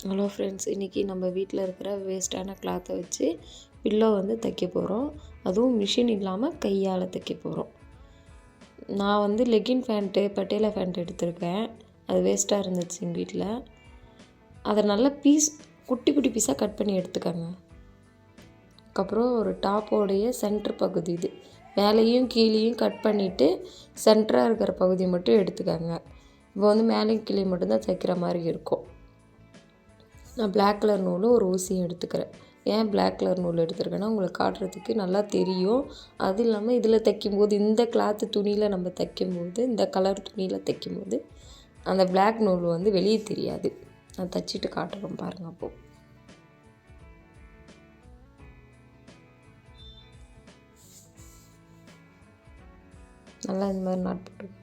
Hello friends, இன்றைக்கி நம்ம வீட்டில் இருக்கிற வேஸ்ட்டான கிளாத்தை வச்சு பில்லோ வந்து தைக்க போகிறோம். அதுவும் மிஷின் இல்லாமல் கையால் தைக்க போகிறோம். நான் வந்து லெகின் ஃபேண்ட்டு பட்டேலா ஃபேண்ட் எடுத்திருக்கேன். அது வேஸ்ட்டாக இருந்துச்சு எங்கள் வீட்டில். அதை நல்லா குட்டி குட்டி பீஸாக கட் பண்ணி எடுத்துக்கோங்க. அதுக்கப்புறம் ஒரு டாப்போடைய சென்டர் பகுதி இது மேலேயும் கீழேயும் கட் பண்ணிவிட்டு சென்டராக இருக்கிற பகுதியை மட்டும் எடுத்துக்கோங்க. இப்போ வந்து மேலேயும் கீழே மட்டும்தான் தைக்கிற மாதிரி இருக்கும். நான் பிளாக் கலர் நூலும் ஒரு ஊசியும் எடுத்துக்கிறேன். ஏன் பிளாக் கலர் நூல் எடுத்துருக்கேன்னா உங்களுக்கு காட்டுறதுக்கு நல்லா தெரியும். அது இல்லாமல் இதில் தைக்கும்போது இந்த கிளாத்து துணியில் நம்ம தைக்கும்போது இந்த கலர் துணியில் தைக்கும்போது அந்த பிளாக் நூல் வந்து வெளியே தெரியாது. நான் தைச்சிட்டு காட்டுறேன் பாருங்கள். அப்போது நல்லா இந்த மாதிரி நாட் போட்டு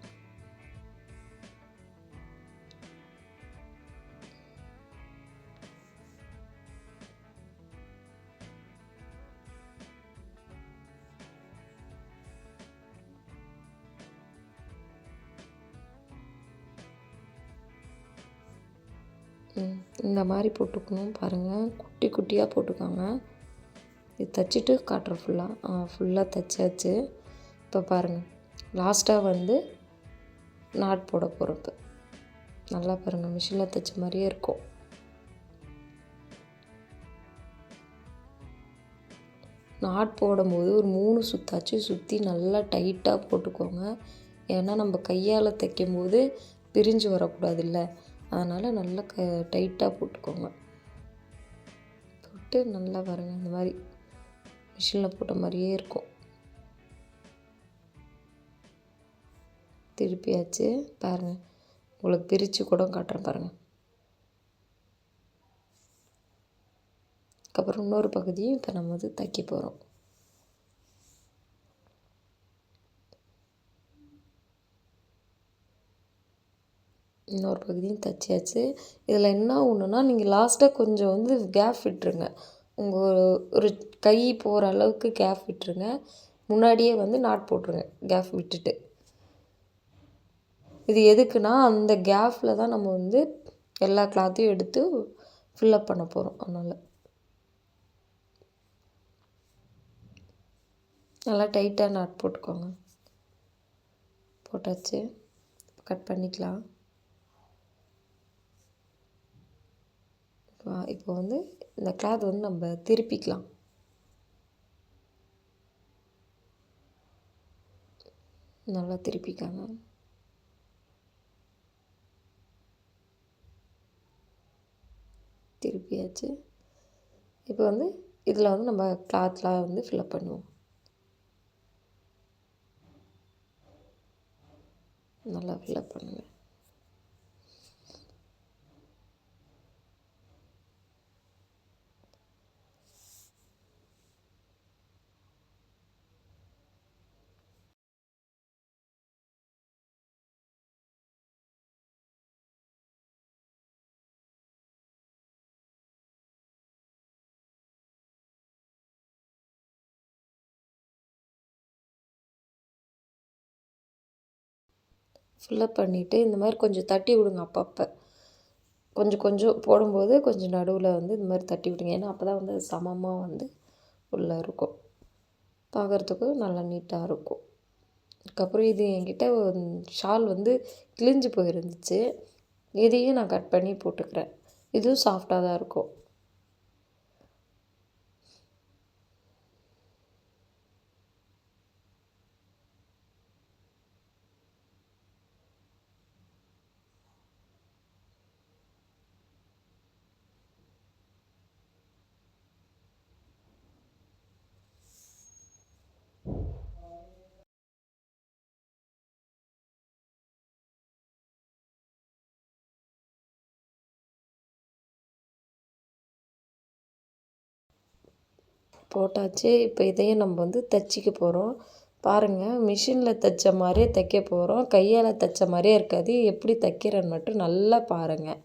இந்த மாதிரி போட்டுக்கணும். பாருங்கள், குட்டி குட்டியாக போட்டுக்கோங்க. இது தைச்சிட்டு காட்டுறேன். ஃபுல்லாக தைச்சாச்சு. இப்போ பாருங்கள், லாஸ்ட்டாக வந்து நாட் போட போகிறப்ப நல்லா பாருங்கள், மிஷினில் தைச்ச மாதிரியே இருக்கும். நாட் போடும்போது ஒரு 3 சுத்தாச்சும் சுற்றி நல்லா டைட்டாக போட்டுக்கோங்க. ஏன்னா நம்ம கையால் தைக்கும்போது பிரிஞ்சு வரக்கூடாதுல்ல, அதனால் நல்லா டைட்டாக போட்டுக்கோங்க. போட்டு நல்லா பாருங்கள், இந்த மாதிரி மிஷினில் போட்ட மாதிரியே இருக்கும். திருப்பியாச்சு பாருங்கள், உங்களுக்கு பிரித்து கூட காட்டுறேன் பாருங்கள். அதுக்கப்புறம் இன்னொரு பகுதியும் இப்போ நம்ம வந்து தைக்க போகிறோம். இன்னொரு பகுதியும் தைச்சியாச்சு. இதில் என்ன ஒன்றுனா, நீங்கள் லாஸ்ட்டாக கொஞ்சம் வந்து கேப் விட்டுருங்க. உங்கள் ஒரு கை போகிற அளவுக்கு கேப் விட்டுருங்க. முன்னாடியே வந்து நாட் போட்டுருங்க கேப் விட்டுட்டு. இது எதுக்குன்னா, அந்த கேப்பில் தான் நம்ம வந்து எல்லா கிளாத்தையும் எடுத்து ஃபில்லப் பண்ண போகிறோம். அதனால் நல்லா டைட்டாக நாட் போட்டுக்கோங்க. போட்டாச்சு, கட் பண்ணிக்கலாம். இப்போ வந்து இந்த கிளாத் வந்து நம்ம திருப்பிக்கலாம். நல்லா திருப்பிக்காங்க. திருப்பியாச்சு. இப்போ வந்து இதில் வந்து நம்ம கிளாத்லாம் வந்து ஃபில்லப் பண்ணுவோம். நல்லா ஃபில்லப் பண்ணுங்கள். ஃபில்லப் பண்ணிவிட்டு இந்த மாதிரி கொஞ்சம் தட்டி விடுங்க. அப்பப்போ கொஞ்சம் கொஞ்சம் போடும்போது கொஞ்சம் நடுவில் வந்து இந்த மாதிரி தட்டி விடுங்க. ஏன்னா அப்போ தான் வந்து சமமாக வந்து உள்ளே இருக்கும், பார்க்குறதுக்கும் நல்லா நீட்டாக இருக்கும். அதுக்கப்புறம் இது என்கிட்ட ஷால் வந்து கிழிஞ்சு போயிருந்துச்சு. இதையும் நான் கட் பண்ணி போட்டுக்கிறேன். இதுவும் சாஃப்டாக தான் இருக்கும். போட்டாச்சு. இப்போ இதையும் நம்ம வந்து தைச்சிக்க போகிறோம். பாருங்கள், மிஷினில் தைச்ச மாதிரியே தைக்க போகிறோம். கையால் தைச்ச மாதிரியே இருக்காது. எப்படி தைக்கிறேன்னு மட்டும் நல்லா பாருங்கள்.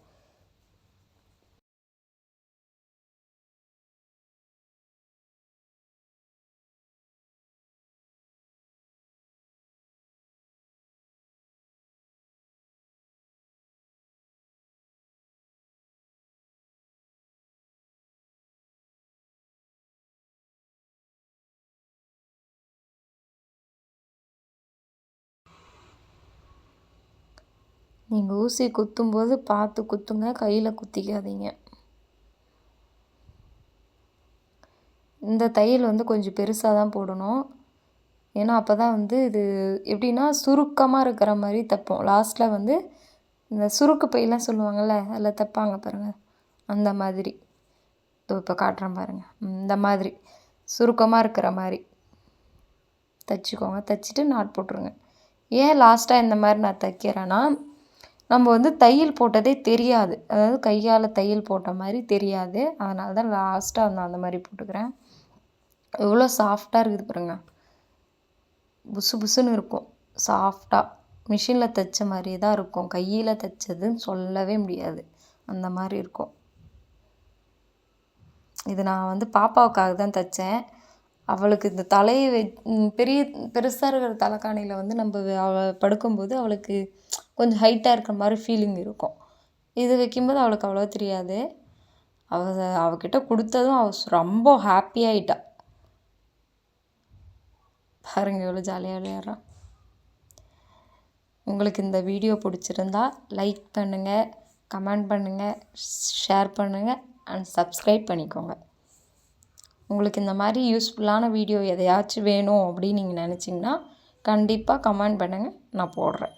நீங்கள் ஊசி குத்தும்போது பார்த்து குத்துங்க, கையில் குத்திக்காதீங்க. இந்த தையல் வந்து கொஞ்சம் பெருசாக தான் போடணும். ஏன்னா அப்போ தான் வந்து இது எப்படின்னா சுருக்கமாக இருக்கிற மாதிரி தைப்போம். லாஸ்ட்டில் வந்து இந்த சுருக்கு பையெல்லாம் சொல்லுவாங்கள்ல, அதில் தைப்பாங்க பாருங்கள், அந்த மாதிரி. இப்போ காட்டுறேன் பாருங்கள், இந்த மாதிரி சுருக்கமாக இருக்கிற மாதிரி தைச்சிக்கோங்க. தைச்சிட்டு நாட் போட்டுருங்க. ஏன் லாஸ்ட்டாக இந்த மாதிரி நான் தைக்கிறேன்னா, நம்ம வந்து தையல் போட்டதே தெரியாது. அதாவது கையால் தையல் போட்ட மாதிரி தெரியாது. அதனால தான் லாஸ்ட்டாக நான் அந்த மாதிரி போட்டுக்கிறேன். எவ்வளோ சாஃப்டாக இருக்குது பாருங்க, புசு புசுன்னு இருக்கும். சாஃப்டாக மிஷினில் தைச்ச மாதிரியே தான் இருக்கும். கையில் தைச்சதுன்னு சொல்லவே முடியாது, அந்த மாதிரி இருக்கும். இது நான் வந்து பாப்பாவுக்காக தான் தைச்சேன். அவளுக்கு இந்த தலையை பெருசாக இருக்கிற தலைக்காணியில் வந்து நம்ம அவள் படுக்கும்போது அவளுக்கு கொஞ்சம் ஹைட்டாக இருக்கிற மாதிரி ஃபீலிங் இருக்கும். இது வைக்கும்போது அவளுக்கு அவ்வளோ தெரியாது. அவகிட்ட கொடுத்ததும் அவள் ரொம்ப ஹாப்பியாகிட்டா. பாருங்கள் எவ்வளோ ஜாலியாக விளையாடுறா. உங்களுக்கு இந்த வீடியோ பிடிச்சிருந்தா லைக் பண்ணுங்கள், கமெண்ட் பண்ணுங்கள், ஷேர் பண்ணுங்கள் அண்ட் சப்ஸ்கிரைப் பண்ணிக்கோங்க. உங்களுக்கு இந்த மாதிரி யூஸ்ஃபுல்லான வீடியோ எதையாச்சும் வேணும் அப்படின்னு நீங்கள் நினச்சிங்கன்னா கண்டிப்பாக கமெண்ட் பண்ணுங்கள், நான் போடுறேன்.